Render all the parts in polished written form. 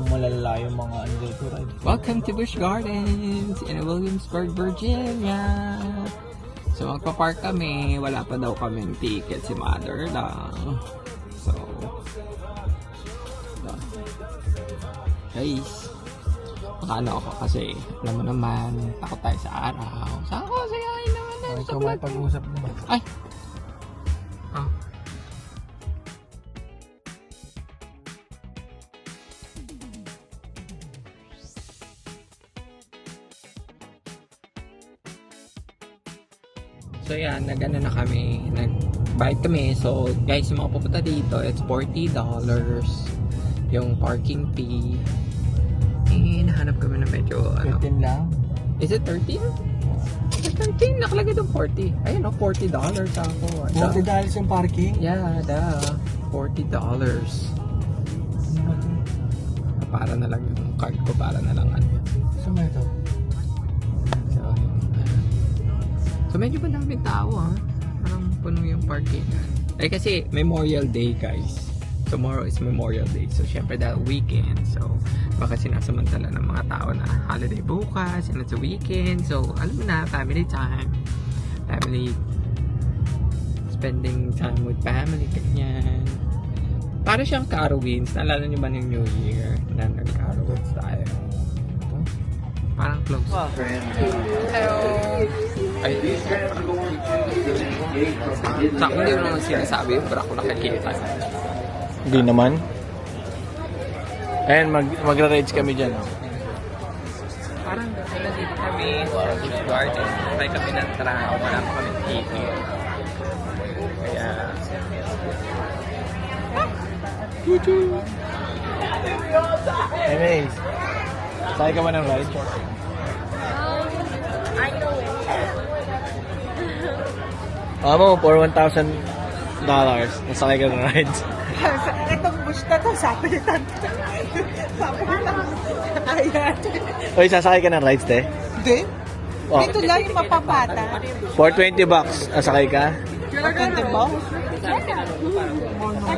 malala yung mga dito, right? Welcome to Busch Gardens in Williamsburg, Virginia. So magpa-park kami, wala pa daw kaming ticket, si mother lang. So guys, makano ako kasi alam mo naman, takot tayo sa araw. Saan ko sayahin naman yan? Ikaw may pag-usap mo. Ay! Ah. So yan, nag-ano na kami, nag-bike kami. So guys, yung mga pupunta dito, it's $40 yung parking fee. Eh, nahanap kami na medyo, ano. 15 lang? Is it 13? Is it 13? Nakalagay doon 40. Ayun, no, $40 ako. $40 yung parking? Yeah, $40. Para na lang yung card ko, para na lang ano. Saan ba ito? So medyo madaming tao ha. Parang puno yung parkingan. Eh kasi Memorial Day guys. Tomorrow is Memorial Day. So syempre dahil weekend. So baka sinasamantala ng mga tao na holiday bukas and it's a weekend. So alam mo na, family time. Family spending time with family, ganyan. Para siyang Carowinds. Naalala niyo ba ng New Year na nag-Carowinds tayo? Parang close. Hello! Ay, sa hindi mo naman sinasabi yung bra ko nakikita. Hindi naman. Ayan, magra-rage kami dyan. Oh. Parang nandito kami sa Busch Garden. May kami ng tram. Wala pa kami ticket. Kaya... Hey, Maze. Sakay ka ba ng ride? I know it. Mo, for $1,000, nasakay ka ng rides. Itong bush na to, sabi ni Tante. Sabi ni Tante. Ayan. Uy, sasakay ka ng rides, te? Hindi. Oh. Dito lang yung mapapata. For $20, nasakay ka? Maganda ba?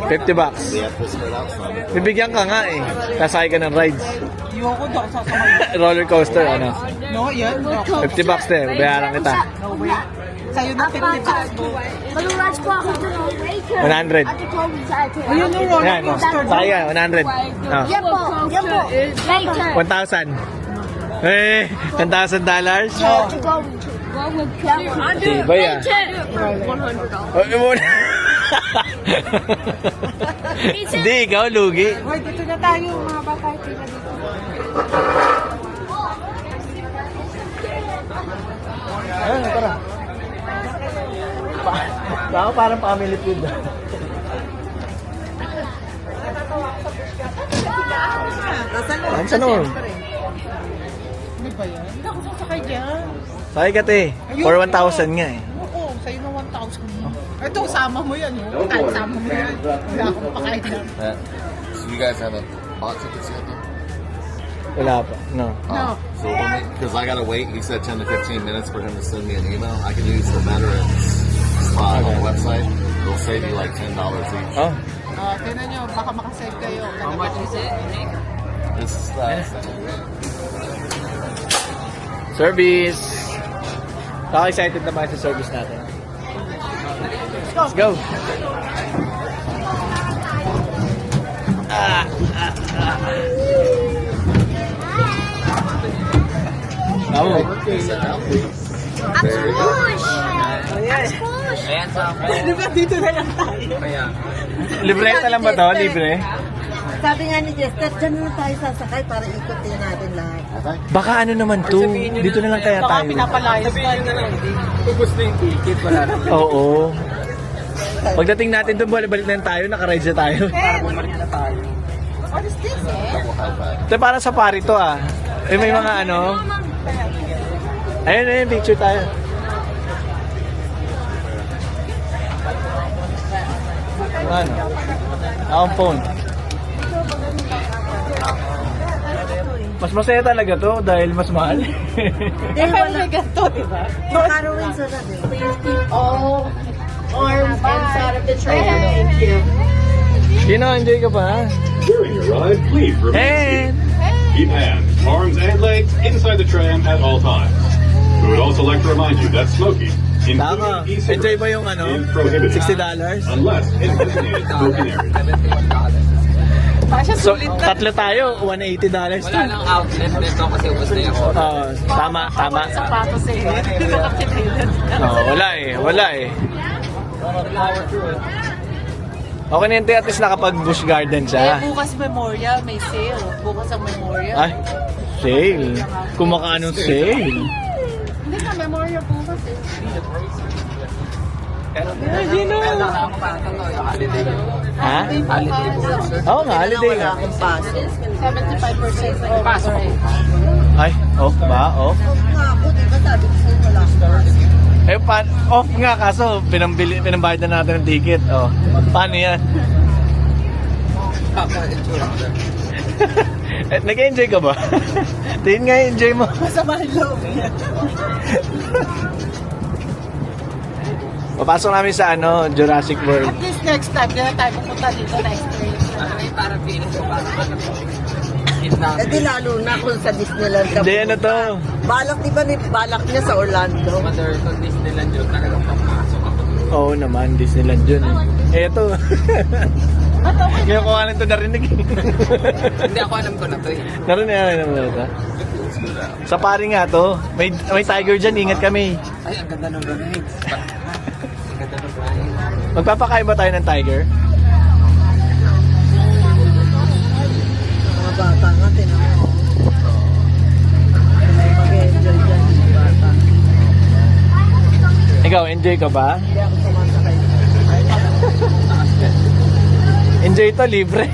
$50. Bibigyan ka nga eh. Sasakay ka ng rides. Ayoko daw sasakay. Roller coaster, ano? No, yan. No. $50, te. Bayaran kita. No way. Sa'yo na 50 bucks mo. 100. Ayun yung roller Yan, oh. coaster. Sakay ka, 100. Oh. Yan po. Later. 1,000. Eh, $10,000? Diba yan? Hindi, ikaw lugi. Hoy, dito na tayo mga bata. Pila dito. Ayun, tara. Baka parang family food. Saan naman? Ano ba yan? Hindi ako sasakay dyan. Sakay ka, te. For 1,000 nga eh. Oo, sa'yo na 1,000. Ito, sama mo yan. Oh. Kahit sama mo yan. Wala akong pakain yan. So you guys haven't bought tickets yet, though? Wala pa. No. No. So because I gotta wait, he said 10 to 15 minutes for him to send me an email. I can use the veterans spot on the website. It'll save you like $10 each. Oh. Tingnan nyo, baka makasave kayo. How much is it? This is Service. Baka excited naman sa service natin. Let's go. Bravo. Ayan sa ako. Di ba dito na lang tayo? Kaya, Libreta lang ba to? Libre? Sabi nga ni Jester, dyan na tayo sasakay para ikutin natin lahat. Baka ano naman to? Dito na lang kaya Baka tayo. pinapalayas sabihin nyo na lang, hindi. Ubus na yung ticket, wala na. Oo. Pagdating natin doon, balik na tayo, naka-ride na tayo. Bumalik na tayo. What is this? Ito para sa pari to ah. Eh, may mga ano. Ayun, ayun, picture tayo. Ano? Akong phone. Mas masaya talaga to dahil mas mahal. Eh, pero may ganito, di ba? Makarowin sa natin. All arms inside of the trailer. Thank you. Gino, enjoy ka ba? During your ride, please remain And, seated. Keep hands, arms, and legs inside the tram at all times. We would also like to remind you that smoking, tama. including Enjoy e-cigarettes, ba yung ano? is prohibited $60? unless in a designated smoking area. Pasya So, sulit ka. tatlo tayo, $180 Wala lang outlet nito kasi ubos na yung order. Oh, tama, tama. Sapatos eh. Nakakitilan. Oh, wala eh. Okay na yun, at least nakapag-Busch Garden siya. Bukas memorial, may sale. Bukas ang memorial. Ay, sale. Kumakaanong sale. Hindi ka, memorial bukas eh. Gino. Ha? Oo nga, holiday nga. Wala akong passes. 75% off. Ay, off ba? Off? Nga ako, di ba sabi ko sa'yo wala akong passes. Eh, off nga kaso, pinambayad na natin ng ticket. Oh, paano yan? Nag-enjoy ka ba? Tingin nga, enjoy mo. Masama ang loob niya. Papasok namin sa Jurassic World. At least next time, hindi na tayo pupunta dito next week. Parang feeling ko parang Eh di lalo na kung sa Disneyland ka. Hindi, ano to? Balak, di ba balak niya sa Orlando? Mother, kung Disneyland yun, talagang papasok ako. Oo naman, Disneyland yun. Eh, ito. Ngayon ko nga lang ito narinig. Hindi ako alam ko na to eh. Narinig naman ito. Sa pari nga to. May tiger dyan, ingat kami. Ay, ang ganda ng rides. Ang ganda ng rides. Magpapakain ba tayo ng tiger? Mga bata nga, tinanong ko. Mag-enjoy dyan yung bata. Ikaw, enjoy ka ba? Hindi ako sumasakay. Enjoy to, libre.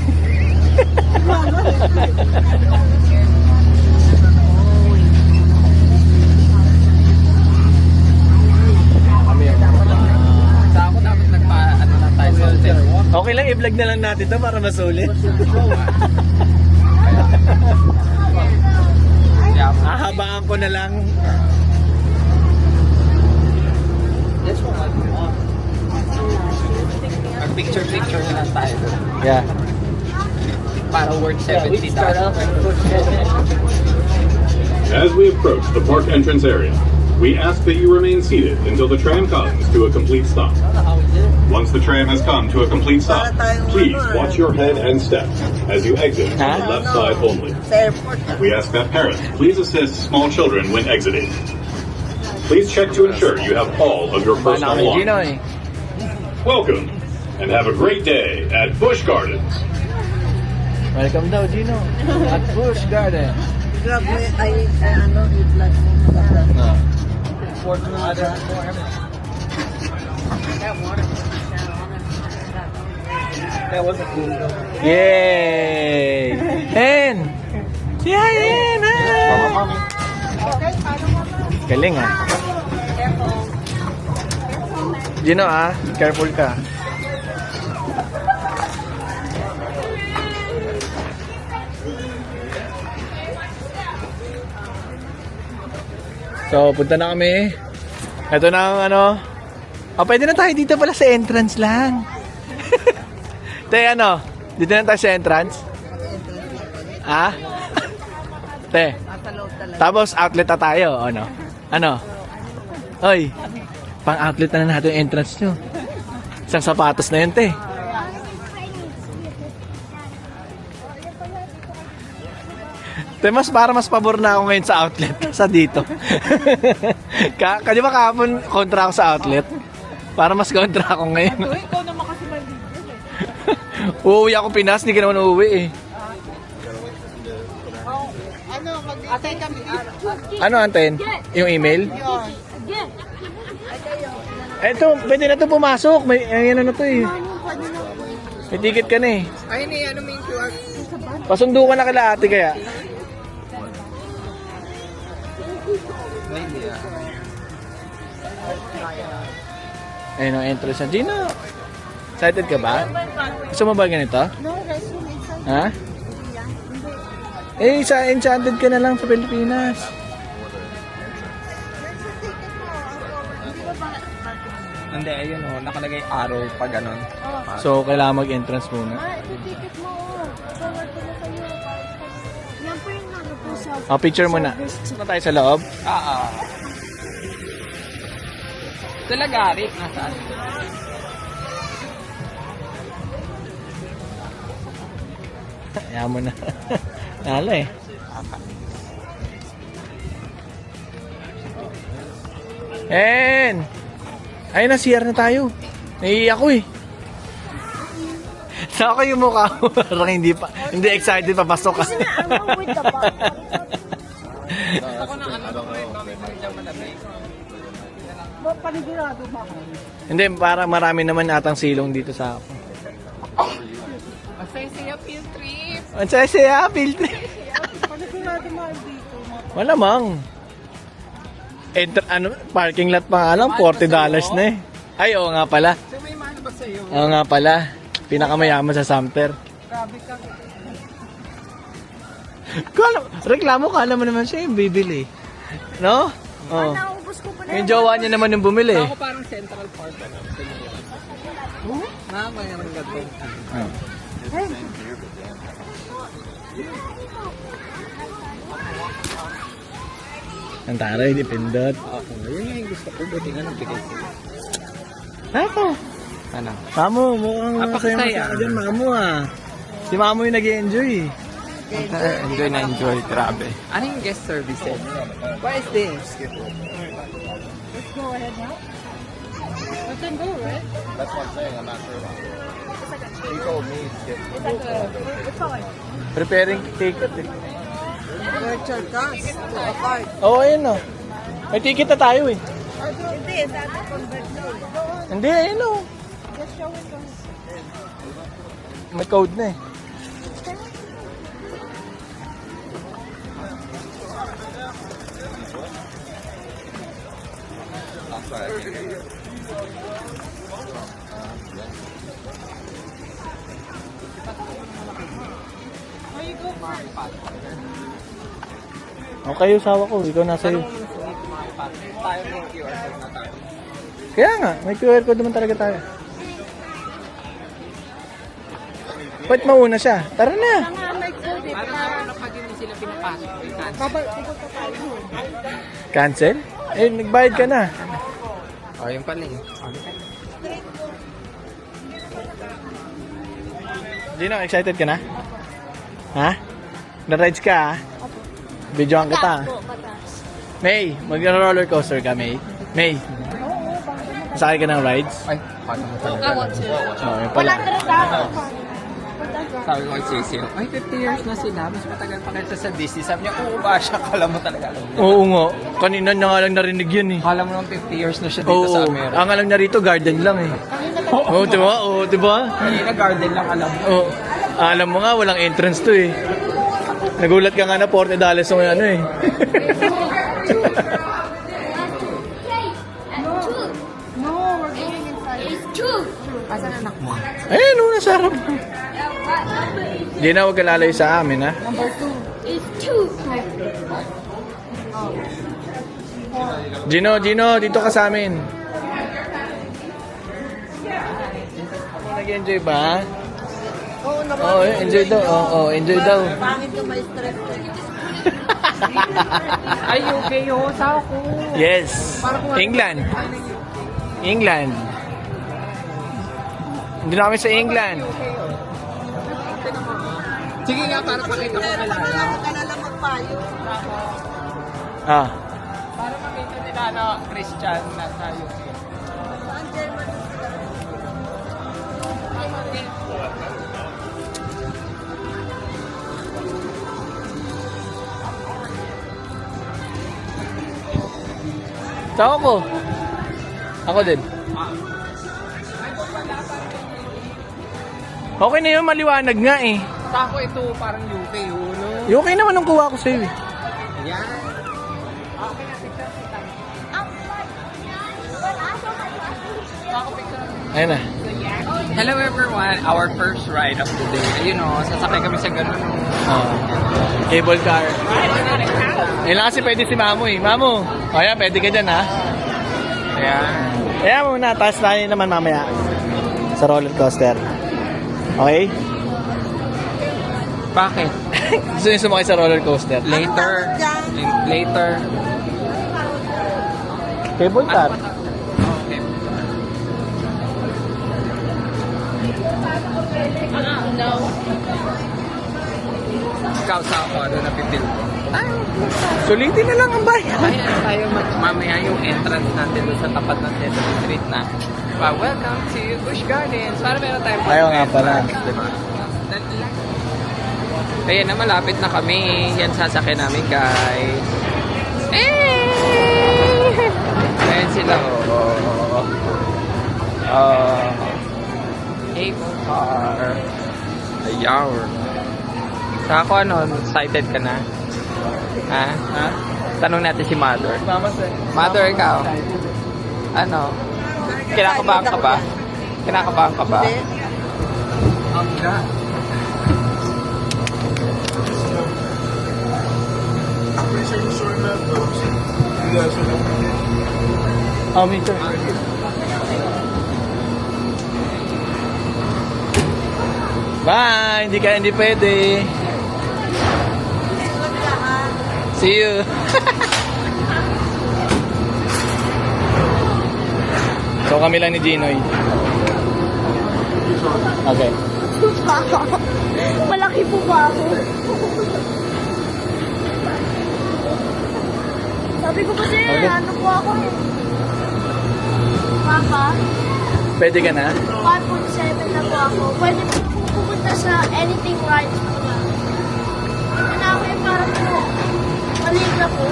Sa ako dapat nagpa-ano na tayo sa hotel. Okay lang, i-vlog na lang natin to para masulit. Yeah. Hahabaan ko na lang. Mag-picture-picture na lang tayo. Yeah. Para worth $70. As we approach the park entrance area, we ask that you remain seated until the tram comes to a complete stop. Once the tram has come to a complete stop, please watch your head and step as you exit on the left side only. Sa airport ka. We ask that parents please assist small children when exiting. Please check to ensure you have all of your personal Paano kay Gino belongings. eh. Welcome, and have a great day at Busch Gardens. Welcome daw, Gino. At Busch Garden. Grab mo i-vlog mo. Yay! Hen! Yeah, Hen! Galing ah. Gino ah, careful ka. So, punta na kami. Ito na ang pwede na tayo dito pala sa entrance lang. Te, dito na tayo sa entrance? Ha? Te, tapos outlet na tayo, Ano? Oy, pang-outlet na natin yung entrance nyo. Isang sapatos na yun, te. Te, mas pabor na ako ngayon sa outlet sa dito. Di ba kahapon kontra ako sa outlet? Para mas kontra ako ngayon. Ikaw naman kasi malibre eh. Uuwi ako Pinas, hindi ka naman uuwi eh. Mag-atay kami. Ano antayin? Yung email? Yun. Eto, pwede na to pumasok. May ano na to eh. May ticket ka na eh. Ay, hindi. Ano may QR? Pasundo ka na kila ate kaya. Ayun ang entrance na. Gino, excited ka ba? Gusto mo ba ganito? No, resume inside. Ha? Eh, sa Enchanted ka na lang sa Pilipinas. Hindi, ayun o. Nakalagay arrow pa ganon. So, kailangan mag-entrance muna. Ito ticket mo. Forward ko na kayo. Yan po yung ano po sa Picture muna. Na tayo sa loob. Ito lagarik. Nasaan? Kaya mo na. Nala eh. En! Ayun na, CR na tayo. Naiiyak ako eh. Saan ko yung mukha mo? Parang hindi excited papasok ka. I'm with the box. Ako na ano ko rin. Medyo malamig. Panigurado ba ako? Hindi, para marami naman atang silong dito sa ako. Masaya field trip. Ang saya, field trip. Panigurado mo dito. Malamang. Parking lot pa nga lang, $40 na eh. Ay, oo nga pala. So may mahal ba sa'yo? Oo nga pala. Pinakamayaman sa Sumter. Grabe ka. Reklamo ka naman siya yung bibili. No? Oo. Naubos ko pa na. Yung jowa niya naman yung bumili. Ako parang Central Park. Mayroon gato. Ang taray, dipindot. Ako, yun nga yung gusto ko. Buti nga nagbigay ko. Ako. Ano? Mamo, mukhang Napakasaya. masaya ka dyan, mamo ah. Si mamo yung nag-enjoy. Enjoy na enjoy. Grabe. Ano yung guest services? What is this? Let's go ahead now. Let them go, right? That's what I'm saying. I'm not sure about it. He told me to get It's fine. Preparing ticket. Virtual cast to a card. Oo, ayun o. May ticket na tayo eh. Hindi, dati convert na eh. Hindi, ayun o. Just show it to us. May code na eh. Okay, usawa ko. Ikaw nasa iyo. Tayo ng QR code na tayo. Kaya nga, may QR code naman talaga tayo. Ba't mauna siya? Tara na. Parang ano pag hindi sila pinapasok. Cancel? Eh, nagbayad ka na. Oh, yung pala yun. Dino, excited ka na? Ha? Na-rides ka ha? Videoan kita. May, mag-roller coaster ka, May. May. Masakay ka ng rides? Ay, paano mo talaga? Oo, yun pala. Sabi ko kay Cecil, ay 50 years na sila, mas matagal pa kaysa sa Disney. Sabi niya, oo ba siya? Kala mo talaga alam niya. Oo nga. Kanina niya nga lang narinig yun eh. Kala mo nang 50 years na siya dito sa Oo. Amerika. Ang alam niya rito, garden lang eh. Oo, diba? Oo, diba? Kanina garden lang alam mo. Oo. Alam mo nga, walang entrance to eh. Nagulat ka nga na $40 yung ano eh. No, we're going inside. It's two. Asan anak mo? Ayun, nasa harap. Hindi na, huwag ka lalayo sa amin ha. It's two. Gino, dito ka sa amin. Nag-enjoy ba? Oo naman. Oo, enjoy daw. Oo, enjoy daw. Pangit yung may stress. Ay, okay yun. Sao ko. Yes. England. England. Hindi na kami sa England. Sige nga, para pakita ko Pero nila. marami ka na lang magpayo. Ah. Para makita nila na Christian na tayo. Saan Germany sila? Saan ako? Ako din. Okay na yun, maliwanag nga eh. Tako ito parang UK, no? Yung okay naman nung kuha ko sa'yo eh. Ayan. Ayun na. Hello everyone, our first ride of the day. Ayun o, sasakay kami sa ganun. Cable car. Ayun lang kasi pwede si Mamo eh. Mamo, ayan, pwede ka dyan ha. Ayan. Kaya muna, taas tayo naman mamaya sa roller coaster. Okay? Bakit? Gusto nyo sumakay sa roller coaster? Later. Later. Cable car. Okay. Ikaw sa ako, ano napipil ko? Sulitin na lang ang bayan. Ayan tayo mamaya yung entrance natin doon sa tapat ng Sesame Street na welcome to Busch Gardens. Para meron tayong Ayaw nga pala. diba? Ayan na, malapit na kami. Yan sasakyan namin, guys. Ayan sila, cable car. Ayaw. Sa ako, ano, excited ka na? Ha? Tanong natin si Mother. Mother, ikaw? Ano? Kinakabahan ka ba? Kinakabahan ka ba? Ang God. Oh, me too. Bye! Hindi pwede. See you. So kami lang ni Ginoy. Okay. Malaki po ba ako? Sabi ko kasi, Okay. ano po ako eh. Papa, Pwede ka na? 5.7 na po ako. Pwede po akong pumunta sa anything rides po na. Ano na ako yung parang po, maliit na po.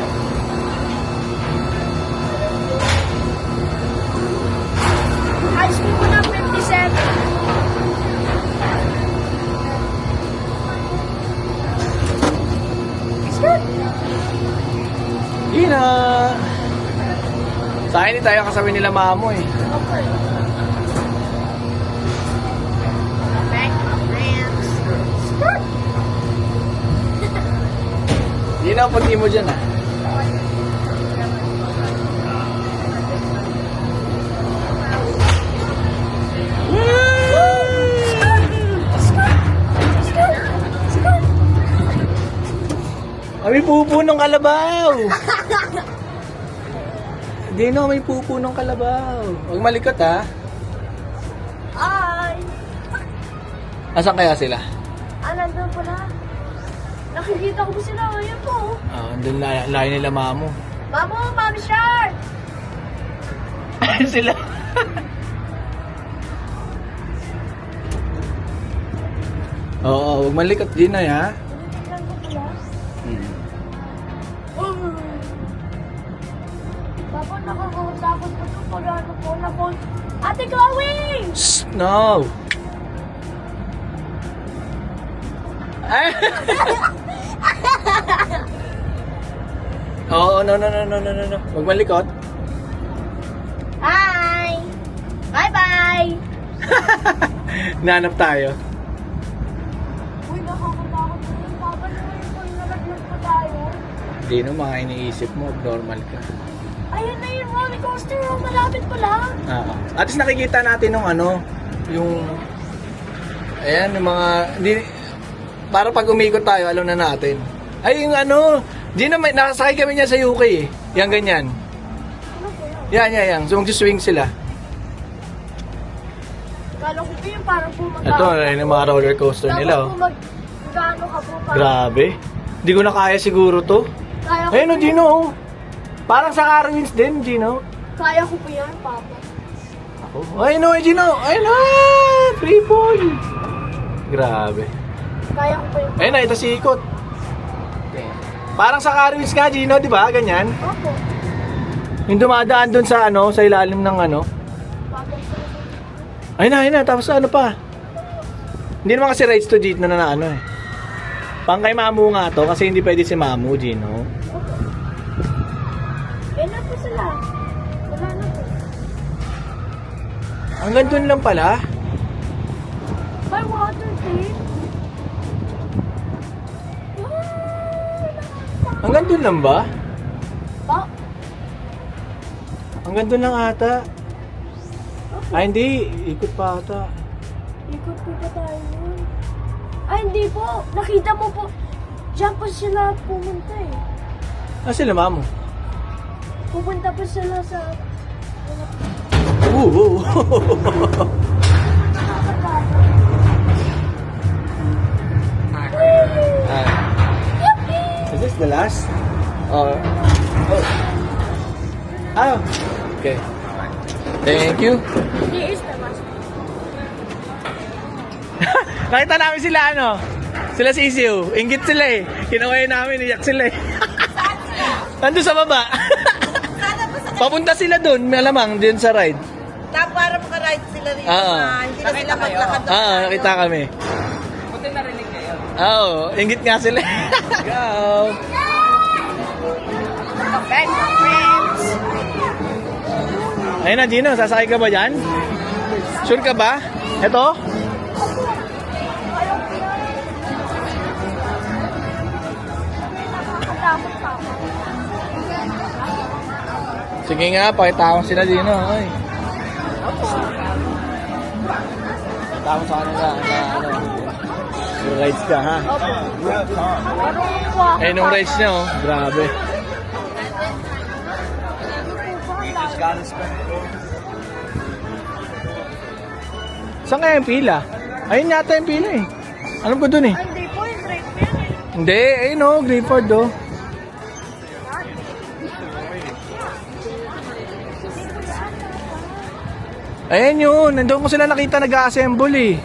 High school ko na 57. Gina! Sa akin, hindi tayo kasama nila mamo eh. Back ramps. Skirt! Gina, pati mo dyan ah. May pupo ng kalabaw! Dino, may pupo ng kalabaw. Huwag malikot ha. Ay! Asan kaya sila? Nandun po na. Nakikita ko po sila. Ayan po. Andun layo nila mamo. Mamo, Mami Shark! Ayun sila. Oo, huwag malikot din na ha. Tingnan ko pala. Dapat nakakatakot ko ito pag ano po na po. Ate Chloe! Shh, no. Ay. Oo, no. Huwag malikot. Hi! Bye-bye! Nanap tayo. Uy, nakakatakot ko yung papa naman kung nalaglag pa tayo. Hindi no, mga iniisip mo, abnormal ka. Ayun na yung roller coaster. Oh, malapit ko lang. At least nakikita natin yung ano, yung... Ayan, yung mga... Hindi, para pag umikot tayo, alam na natin. Ay, yung ano, di na may... Nakasakay kami niya sa UK eh. Yan, ganyan. Ano po yun? Yan. So, mag-swing sila. Kala ko po yung parang po Ito, yung mga roller coaster nila. Oh. Gaano ka po parang... Grabe. Hindi ko na kaya siguro to. Kaya ko Ayun o, po- Gino. Oh. Parang sa Carwins din, Gino. Kaya ko po yan, Papa. Ayun o, Gino. Ayun na. Triple. Grabe. Kaya ko po yan. Ayun na, ito si Ikot. Parang sa Carwins nga, Gino, di ba? Ganyan. Opo. Yung dumadaan dun sa ano, sa ilalim ng ano. Papa. Ayun na. Tapos ano pa? Hindi naman kasi rides to Gino na ano eh. Pang kay Mamu nga to, kasi hindi pwede si Mamu, Gino. Na po sila. Wala na po. Hanggang dun lang pala. May water tape. Hanggang dun lang ba? Pa? Hanggang dun lang ata. Ay, hindi. Ikot pa ata. Ikot po ba tayo nun? Ay, hindi po. Nakita mo po. Diyan pa sila pumunta eh. Ah, sila mamo. Pupunta pa sila sa... Is this the last? Or... Oh. Okay. Thank you. Here is the last. Nakita namin sila ano? Sila si Isiu. Inggit sila eh. Kinaway namin, iyak sila eh. Nandun sa baba. Papunta sila dun, may alamang, dun sa ride. Para makaride sila rito. Hindi na sila maglakad. Nakita kami. Buti narinig kayo. Oo, inggit nga sila. Go! Ayun na, Gino, sasakay ka ba dyan? Sure ka ba? Ito? Sige nga, pakita ko sila Gino. Ay. Pakita ko sa kanila na ano. Yung rides ka, ha? Eh, nung rides niya, oh. Grabe. Saan kaya yung pila? Ayun yata yung pila eh. Alam ko dun eh. Hindi po, yung break yan eh. Hindi, ayun o, Grifford o. Ayan yun, nandun ko sila nakita nag-assemble eh.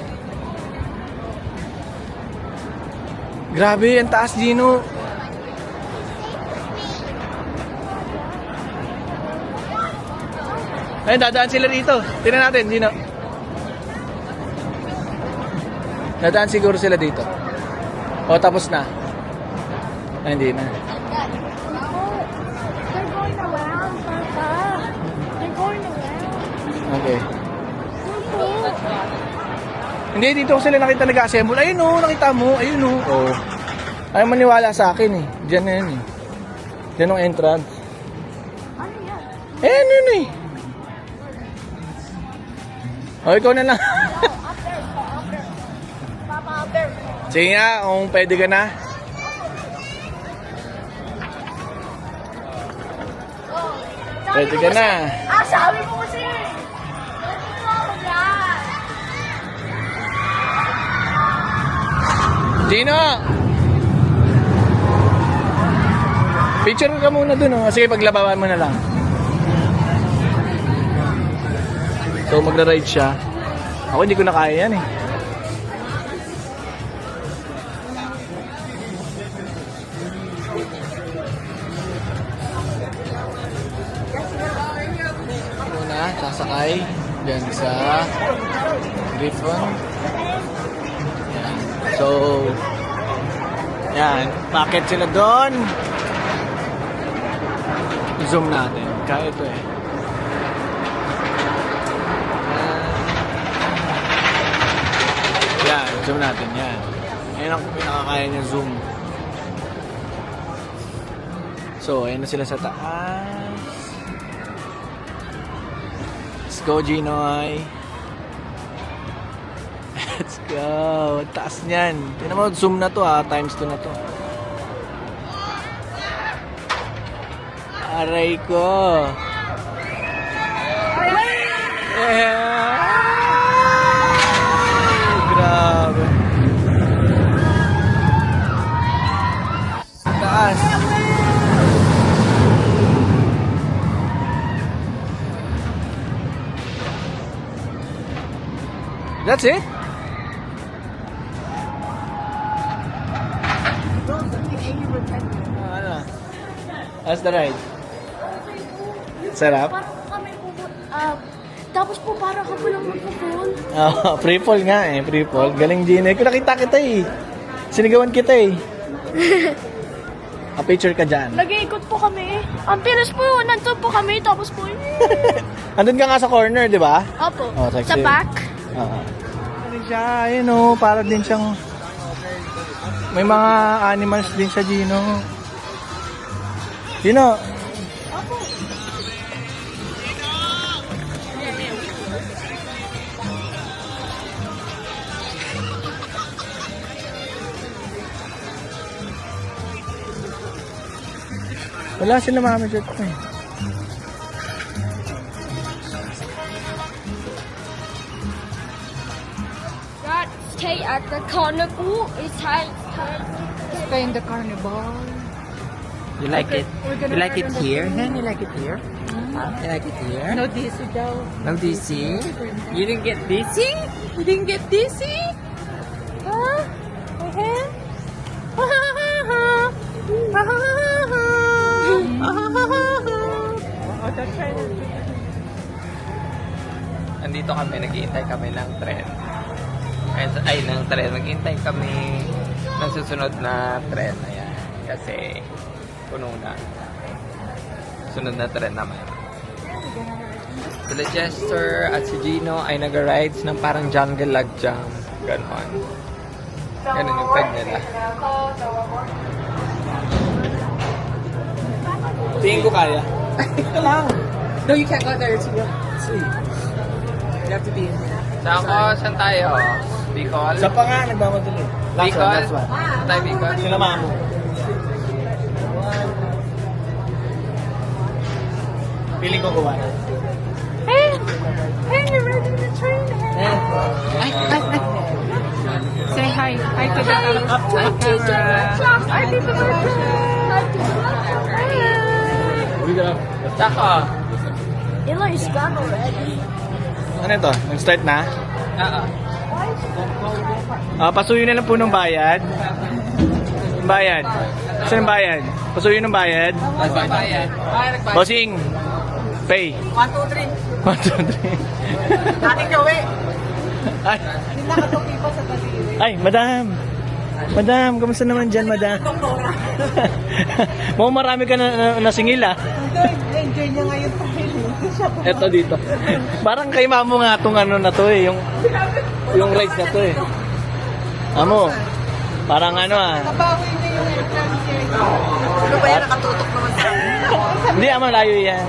Grabe, ang taas Gino. Ayun, dadaan sila dito. Tingnan natin, Gino. Dadaan siguro sila dito. O, tapos na. Ay, hindi na. They're going around, Papa. They're going around. Okay. Hindi, dito ko sila nakita nag-assemble. Ayun o, nakita mo. Ayun o. Oh. Ayaw maniwala sa akin eh. Diyan na yun eh. Diyan ang entrance. Ano yan? Ayun yun eh. O, ikaw na lang. Up there, up there. Papa, up there. Sige nga, kung pwede ka na. Pwede ka na. Sabi ko kasi. Gino! Picture ka muna dun, oh. Sige, paglabawan mo na lang. So, magra-ride siya. Ako, hindi ko na kaya yan, eh. Muna, sasakay. Diyan sa Griffon. Yan. So, yan. Bakit sila doon? Zoom natin. Kaya ito eh. Yan. Zoom natin. Yan. Yan ang pinakakaya niya zoom. So, ayan na sila sa taas. Let's go, Ginoy. Let's go. Taas niyan. Tingnan mo, zoom na to ha. Times 2 na to. Aray ko. Yeah. Grabe. Taas. That's it? Ano? How's the ride? Sarap? Parang kami tapos po parang ka lang magpo-fall. Oh, free fall nga eh, free fall. Galing Gino. Kung nakita kita eh. Sinigawan kita eh. A-picture ka dyan. Nag-iikot po kami. Ang pilis po, nandun po kami, tapos po Andun ka nga sa corner, di ba? Opo, Oh, sa sexy. back. Oo. Ano siya, ayun o, para din siyang... May mga animals din sa Gino. Gino. Wala sila mami jet ko eh. Dad, stay at the carnival. It's time. Stay in the carnival. You like it? You like it here? Hen, you like it here? You like it here? No dizzy daw. No DC? You didn't get DC? You didn't get DC? Huh? Andito kami, naghihintay kami ng tren. Ay, ng tren. Naghihintay kami ng susunod na tren. Ayan. Kasi puno na. Sunod na tren naman. Sila Jester at si Gino ay nag-rides ng parang jungle log jump. Ganon. Ganon yung peg nila. Tingin ko kaya. No, you can't go there. It's you have to be in there. Saan saan tayo? Bicol? Sa pa nga, nagmamadali. Bicol? Last one. Saan tayo Bicol? Sila mamo. Piling ko kuha. Hey, you're ready to train. Say hi. Hi to the camera. Hi, teacher. Hi, teacher. Sako? Eli's gone already. Ano ito? Nag-start na? Oo. Pasuyo na lang po ng bayad. Bayad. Saan ang bayad? Pasuyo ng bayad. Nagbabayad. Bossing. Pay. 1, 2, 3. 1, 2, 3. Ating gawi. Ay, Hindi nakatupi pa sa daliri. ay, madam. Madam, kamusta naman dyan, madam? Mukhang marami ka na nasingil, ah. Enjoy niya ngayon tayo. Eto dito. Parang kay mamo nga tong ano na to eh, yung rides na to eh. Amo, parang ano ah. Nabawi niya yung entrance niya. Ano ba yan? Nakatutok naman sa Hindi, ama, layo yan.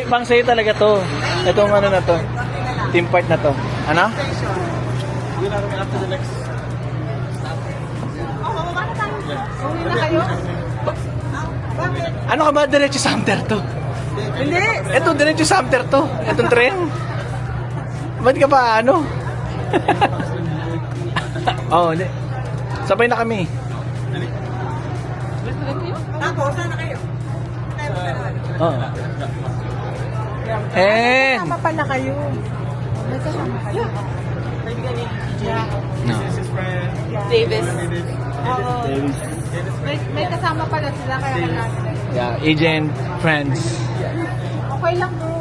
Pang sa'yo talaga to. Itong ano na to. Team part na to. Ano? Uwi na kayo? Ano ka ba? Diretso sa Sumter to. Hindi. Ito, diretso sa Sumter to. Itong tren. Ba't ka pa ano? Oo, hindi. Sabay na kami. Ako, saan na kayo? Oo. Eh. Kasama pala kayo. May kasama kayo. No. Davis. Oo. May kasama pala sila kaya kailangan. Yeah, agent, friends. Okay lang bro.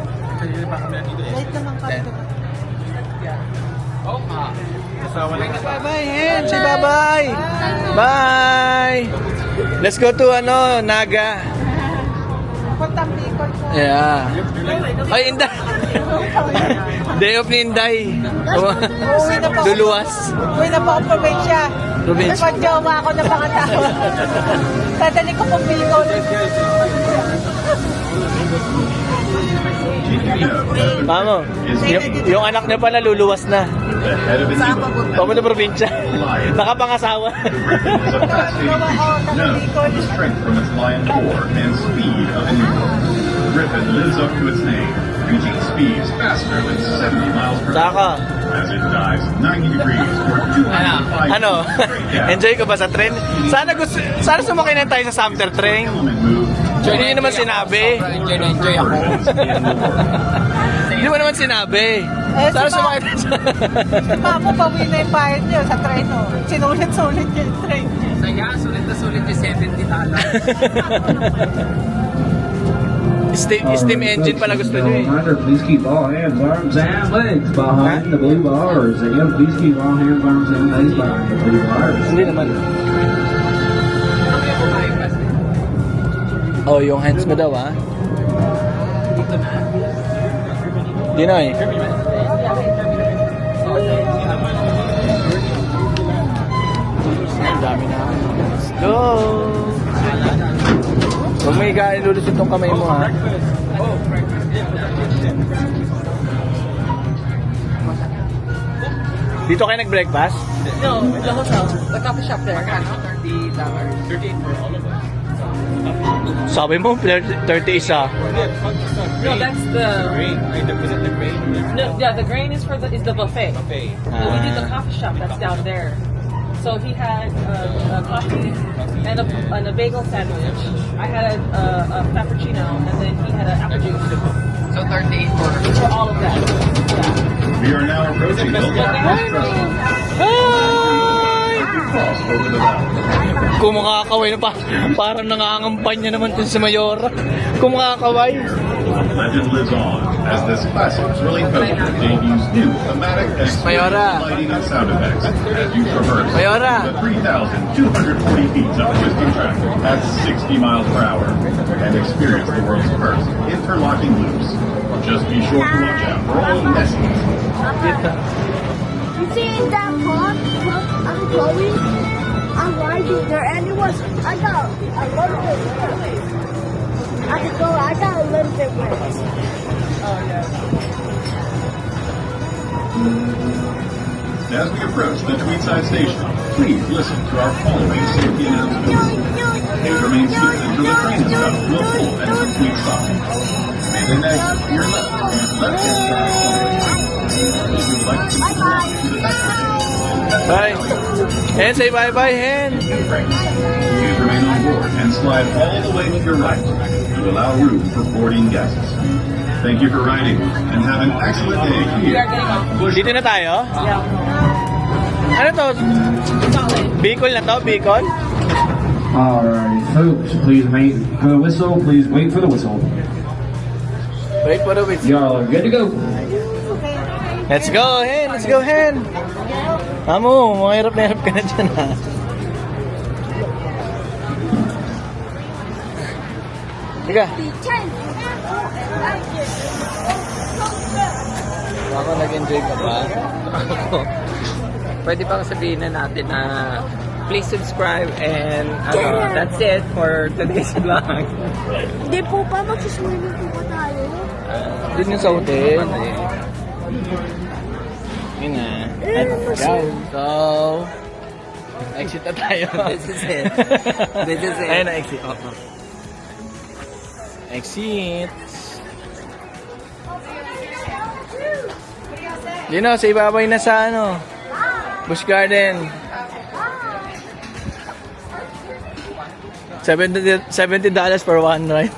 Late naman kami. Bye-bye, Hen. Say bye-bye. Bye. Let's go to Naga. Puntang Bicol po. Yeah. Ay, Inday. Day off ni Inday. Uwi na po. Luluwas. Uwi na po ako probinsya. Probinsya. Pag-jowa ako ng mga tao. Dadali ko po Bicol. Mamo, yung anak niya pala luluwas na. The head of a new Papunta probinsya. Nakapangasawa. is a fast speed known for the strength from its lion core and speed of an eagle. Griffin lives up to its name, reaching speeds faster than 70 miles per Saka. hour as it dives 90 degrees or 205 Ano? straight down. Enjoy ko ba sa tren? Sana sumakay na tayo sa Sumter train. Element move. Hindi naman sinabi. Enjoy na enjoy ako. Hindi mo naman sinabi. Sana sumakay tayo sa... Mamo, pauwi na yung bayad niyo sa train. Oh. Sinulit-sulit yung train. Saya, sulit na sulit yung $70. Steam engine pala gusto nyo eh. Reminder, please keep all hands, arms, and legs behind the blue bars. Again, please keep all hands, arms, and legs behind the blue bars. Hindi naman. Oh, yung hands mo daw ah. Di na eh. Ang dami na. Let's go! Huwag may ilulusit tong kamay mo ha. Dito kayo nag-breakfast? No, the hotel. The coffee shop there. $30. 38 for all of us. Sabi mo, 30 isa. No, that's the grain. Was it the grain? No, yeah, the grain is is the buffet. We did the coffee shop that's down there. So he had a coffee and a bagel sandwich. I had a frappuccino, and then he had an apple juice. So 38 For all of that. Yeah. We are now approaching the Park Restaurant. Cross over the valley. Kumakakaway na pa. Parang nangangampanya naman din si Mayora. Kumakakaway. Legend lives on as this classic thrilling boat debuts new thematic and Mayora. lighting and sound effects as you traverse Mayora. the 3,240 feet of twisting track at 60 miles per hour and experience the world's first interlocking loops. Just be sure to watch out for all messages. You see that pond? I'm going. I'm riding there, and it was. I got a little bit wet. I got a little bit wet. As we approach the Tweedside station, please listen to our following safety announcements. Please remain seated until the train is stopped to a full and complete stop. Maintain exit to your left and left-hand side. If you would like to continue to the next Bye. Hen, say bye-bye, Hen. please remain on board and slide all the way to your right to allow room for boarding guests. Thank you for riding and have an excellent day here. Dito na tayo? Ano to? Bicol na to? Bicol? Alright, folks, please wait for the whistle. Please wait for the whistle. Wait for the wait. Y'all are good to go. Let's go, Hen! Let's go, Hen! Amo, mahirap na hirap ka na dyan, ha? Sige. Ako nag-enjoy ka ba? Pwede ba sabihin na natin na please subscribe and that's it for today's vlog. Hindi po pa, magsiswimming po ba tayo? Doon yung sa hotel. Yun na. Let's go. So, exit na tayo. This is it. This is it. Ayun na, exit. Exit. Yun o, sa ibabay na sa ano, Busch Garden. $70 for one ride.